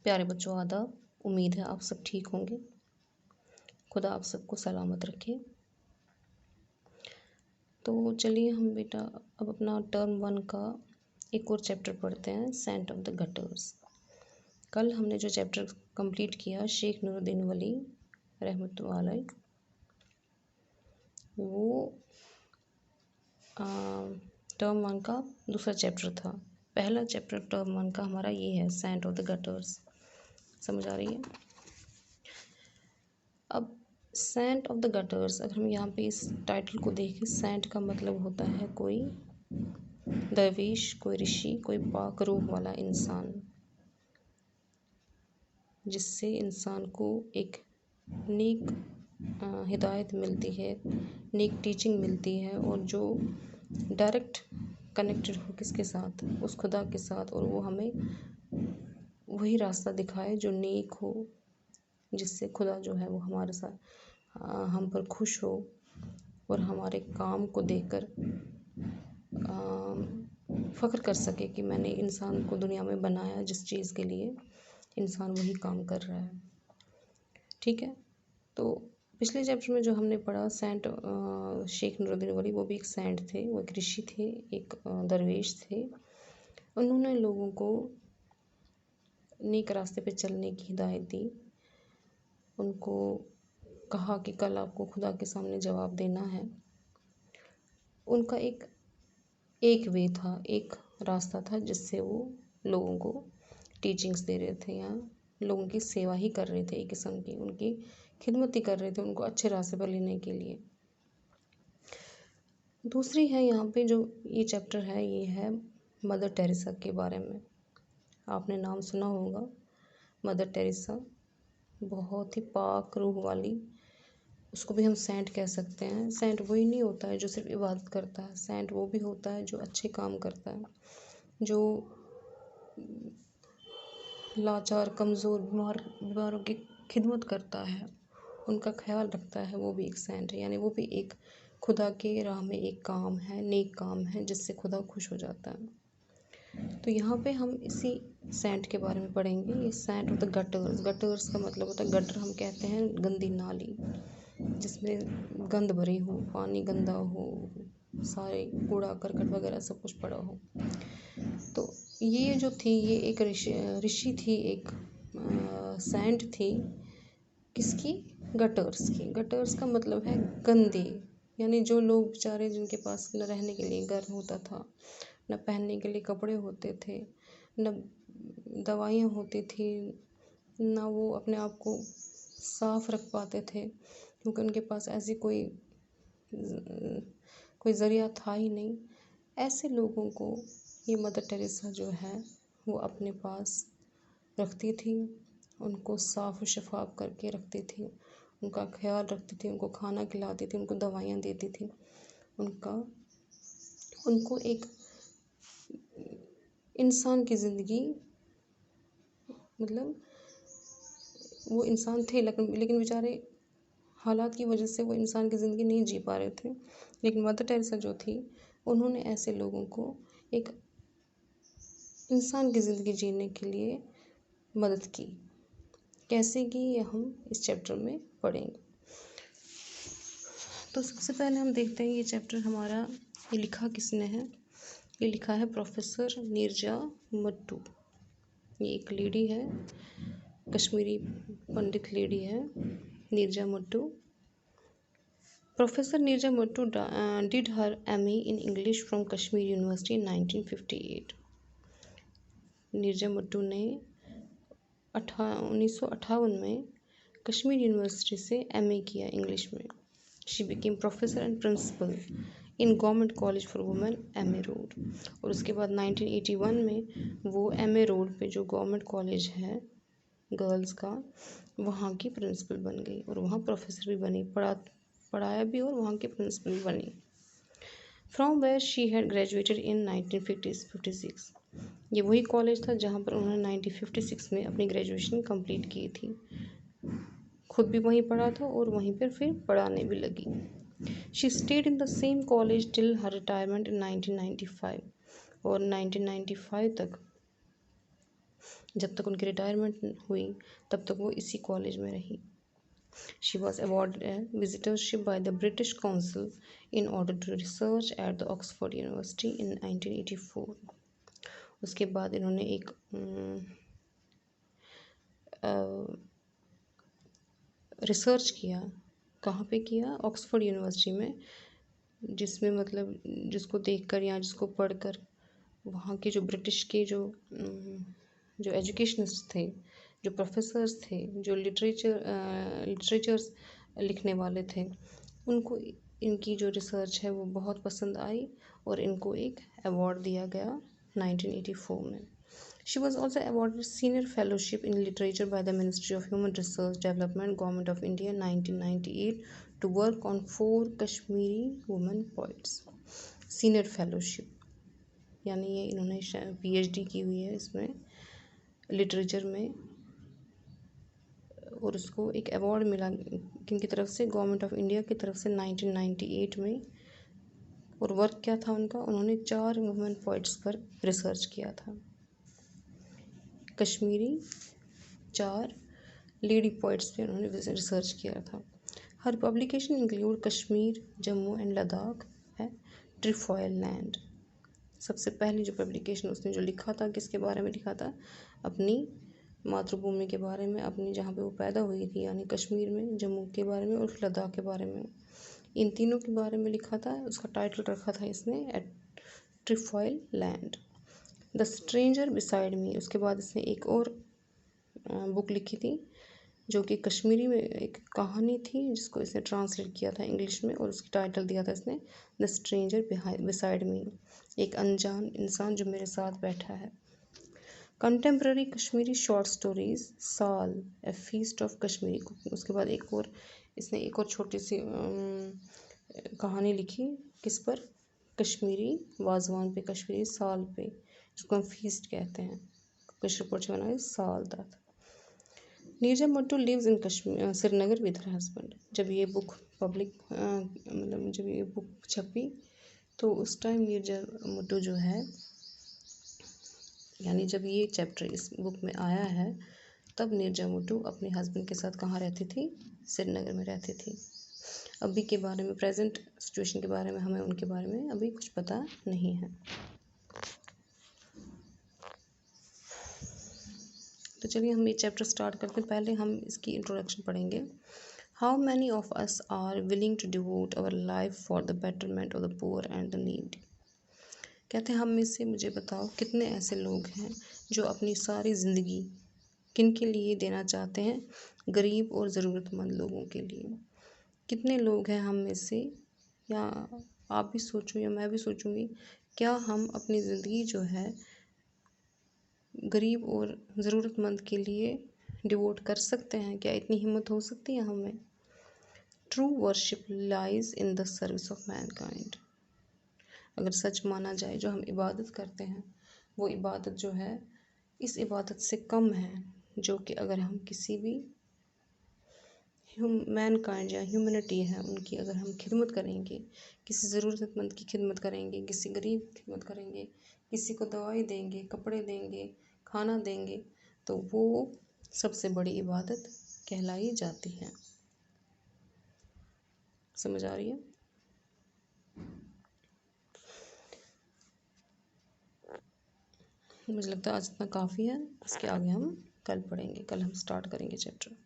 प्यारे बच्चों, आदाब। उम्मीद है आप सब ठीक होंगे। खुदा आप सबको सलामत रखे। तो चलिए हम बेटा अब अपना टर्म 1 का एक और चैप्टर पढ़ते हैं, सेंट ऑफ द गटर्स। कल हमने जो चैप्टर कंप्लीट किया शेख नूरुद्दीन वली रहमतुल्लाह अलैह, वो टर्म 1 का दूसरा चैप्टर था। पहला चैप्टर टर्म 1 का हमारा ये है, सेंट ऑफ द गटर्स। समझ आ रही है? अब सेंट ऑफ द गटर्स, अगर हम यहाँ पे इस टाइटल को देखें, सेंट का मतलब होता है कोई दरवेश, कोई ऋषि, कोई पाक रूह वाला इंसान, जिससे इंसान को एक नेक हिदायत मिलती है, नेक टीचिंग मिलती है, और जो डायरेक्ट कनेक्टेड हो किसके साथ, उस खुदा के साथ, और वो हमें वही रास्ता दिखाए जो नेक हो, जिससे खुदा जो है वो हमारे साथ हम पर खुश हो और हमारे काम को देखकर फ़ख्र कर सके कि मैंने इंसान को दुनिया में बनाया, जिस चीज़ के लिए इंसान वही काम कर रहा है। ठीक है, तो पिछले चैप्टर में जो हमने पढ़ा, सेंट शेख नूरुद्दीन वली, वो भी एक सेंट थे, वो एक ऋषि थे, एक दरवेश थे। उन्होंने लोगों को नेक रास्ते पे चलने की हिदायत दी। उनको कहा कि कल आपको खुदा के सामने जवाब देना है। उनका एक वे था, एक रास्ता था, जिससे वो लोगों को टीचिंग्स दे रहे थे, या लोगों की सेवा ही कर रहे थे, एक किस्म की उनकी खिदमत ही कर रहे थे, उनको अच्छे रास्ते पर लेने के लिए। दूसरी है यहाँ पे जो ये चैप्टर है, ये है मदर टेरेसा के बारे में। आपने नाम सुना होगा, मदर टेरेसा, बहुत ही पाक रूह वाली, उसको भी हम सेंट कह सकते हैं। सेंट वही नहीं होता है जो सिर्फ इबादत करता है, सेंट वो भी होता है जो अच्छे काम करता है, जो लाचार, कमज़ोर, बीमारों की खिदमत करता है, उनका ख्याल रखता है, वो भी एक सेंट है। यानी वो भी एक खुदा के राह में एक काम है, नेक काम है, जिससे खुदा खुश हो जाता है। तो यहाँ पे हम इसी सेंट के बारे में पढ़ेंगे। ये saint of the gutters. Gutters का मतलब होता है, गटर हम कहते हैं गंदी नाली, जिसमें गंद भरी हो, पानी गंदा हो, सारे कूड़ा करकट वगैरह सब कुछ पड़ा हो। तो ये जो थी, ये एक ऋषि थी, एक सेंट थी, किसकी? गटर्स की। गटर्स का मतलब है गंदे, यानी जो लोग बेचारे, जिनके पास न रहने के लिए घर होता था, न पहनने के लिए कपड़े होते थे, न दवाइयाँ होती थी, न वो अपने आप को साफ रख पाते थे, क्योंकि उनके पास ऐसी कोई ज़रिया था ही नहीं। ऐसे लोगों को ये मदर टेरेसा जो है वो अपने पास रखती थी, उनको साफ़ शफाफ करके रखती थी, उनका ख्याल रखती थी, उनको खाना खिलाती थी, उनको दवाइयाँ देती थी, उनको एक इंसान की ज़िंदगी, मतलब वो इंसान थे, लेकिन बेचारे हालात की वजह से वो इंसान की ज़िंदगी नहीं जी पा रहे थे। लेकिन मदर टेरेसा जो थी, उन्होंने ऐसे लोगों को एक इंसान की ज़िंदगी जीने के लिए मदद की। कैसे की, ये हम इस चैप्टर में पढ़ेंगे। तो सबसे पहले हम देखते हैं ये चैप्टर हमारा, ये लिखा किसने है? ये लिखा है प्रोफेसर नीरजा मट्टू। ये एक लेडी है, कश्मीरी पंडित लेडी है, Neerja Mattu. Professor Neerja Mattu did her MA in English from Kashmir University in 1958। Neerja Mattu ने 1958 में कश्मीर यूनिवर्सिटी से MA किया इंग्लिश में। She became professor and principal in Government College for Women MA road. और उसके बाद 1981 में वो MA रोड पे जो गवर्नमेंट कॉलेज है गर्ल्स का, वहाँ की प्रिंसिपल बन गई, और वहाँ प्रोफेसर भी बनी, पढ़ाया भी, और वहाँ की प्रिंसिपल भी बनी। From where she had graduated in 1956। ये वही कॉलेज था जहाँ पर उन्होंने 1956 में अपनी ग्रेजुएशन कंप्लीट की थी। खुद भी वहीं पढ़ा था और वहीं पर फिर पढ़ाने भी लगी। She stayed in the same college till her retirement in 1995। और 1995 तक जब तक उनकी रिटायरमेंट हुई तब तक वो इसी कॉलेज में रही। She was awarded a visitorship by the British Council in order to research at the Oxford University in 1984। उसके बाद इन्होंने एक रिसर्च किया। कहाँ पे किया? ऑक्सफोर्ड यूनिवर्सिटी में, जिसमें मतलब जिसको देखकर या जिसको पढ़कर वहाँ के जो ब्रिटिश के जो एजुकेशनिस्ट थे, जो प्रोफेसर्स थे, जो लिटरेचर्स लिखने वाले थे, उनको इनकी जो रिसर्च है वो बहुत पसंद आई और इनको एक अवार्ड दिया गया 1984 में। She was also awarded Senior Fellowship in Literature by the Ministry of Human Resource Development, Government of India 1998 to work on 4 Kashmiri women poets। Senior Fellowship यानी ये इन्होंने PhD की हुई है इसमें लिटरेचर में, और उसको एक अवार्ड मिला किन की तरफ से? गवर्नमेंट ऑफ इंडिया की तरफ से 1998 में। और वर्क क्या था उनका? उन्होंने 4 वुमेन पोइट्स पर रिसर्च किया था। कश्मीरी 4 लेडी पोइट्स पे उन्होंने रिसर्च किया था। Her publication include Kashmir, Jammu and Ladakh है, ट्रिफॉयल लैंड। सबसे पहली जो पब्लिकेशन उसने जो लिखा था, किसके बारे में लिखा था? अपनी मातृभूमि के बारे में, अपनी जहाँ पे वो पैदा हुई थी यानी कश्मीर में, जम्मू के बारे में और लद्दाख के बारे में। इन तीनों के बारे में लिखा था। उसका टाइटल रखा था इसने at trefoil land. The stranger beside me, उसके बाद इसने एक और बुक लिखी थी जो कि कश्मीरी में एक कहानी थी जिसको इसने ट्रांसलेट किया था इंग्लिश में, और उसकी टाइटल दिया था इसने द स्ट्रेंजर बिसाइड मी, एक अनजान इंसान जो मेरे साथ बैठा है। कंटेम्प्रेरी कश्मीरी शॉर्ट स्टोरीज, साल, ए फीस्ट ऑफ कश्मीरी कुकिंग। उसके बाद इसने एक और छोटी सी कहानी लिखी, किस पर? कश्मीरी वाजवान पे, कश्मीरी साल पे, जिसको हम फीस्ट कहते हैं। कश्मीर पोर्च बना है साल that. Neerja Mattu lives in Kashmir Srinagar with her husband. जब ये बुक जब ये बुक छपी तो उस टाइम नीरजा मट्टू जो है, यानी जब ये चैप्टर इस बुक में आया है तब नीरजा मट्टू अपने हस्बैंड के साथ कहाँ रहती थी? श्रीनगर में रहती थी। अभी के बारे में, प्रेजेंट सिचुएशन के बारे में हमें उनके बारे में अभी कुछ पता नहीं है। तो चलिए हम ये चैप्टर स्टार्ट करते हैं। पहले हम इसकी इंट्रोडक्शन पढ़ेंगे। How many of us are willing to devote our life for the betterment of the poor and the needy. कहते हैं हम में से मुझे बताओ कितने ऐसे लोग हैं जो अपनी सारी ज़िंदगी किन के लिए देना चाहते हैं? गरीब और ज़रूरतमंद लोगों के लिए। कितने लोग हैं हम में से, या आप भी सोचो या मैं भी सोचूंगी, क्या हम अपनी ज़िंदगी जो है गरीब और ज़रूरतमंद के लिए डिवोट कर सकते हैं? क्या इतनी हिम्मत हो सकती है हमें? True worship lies in the service of Mankind. अगर सच माना जाए जो हम इबादत करते हैं वो इबादत जो है इस इबादत से कम है जो कि अगर हम किसी भी मैनकाइंड या ह्यूमैनिटी है उनकी अगर हम खिदमत करेंगे, किसी ज़रूरतमंद की खिदमत करेंगे, किसी गरीब की खिदमत करेंगे, किसी को दवाई देंगे, कपड़े देंगे, खाना देंगे, तो वो सबसे बड़ी इबादत कहलाई जाती है। समझ आ रही है? मुझे लगता है आज इतना काफ़ी है। इसके आगे हम कल पढ़ेंगे, कल हम स्टार्ट करेंगे चैप्टर।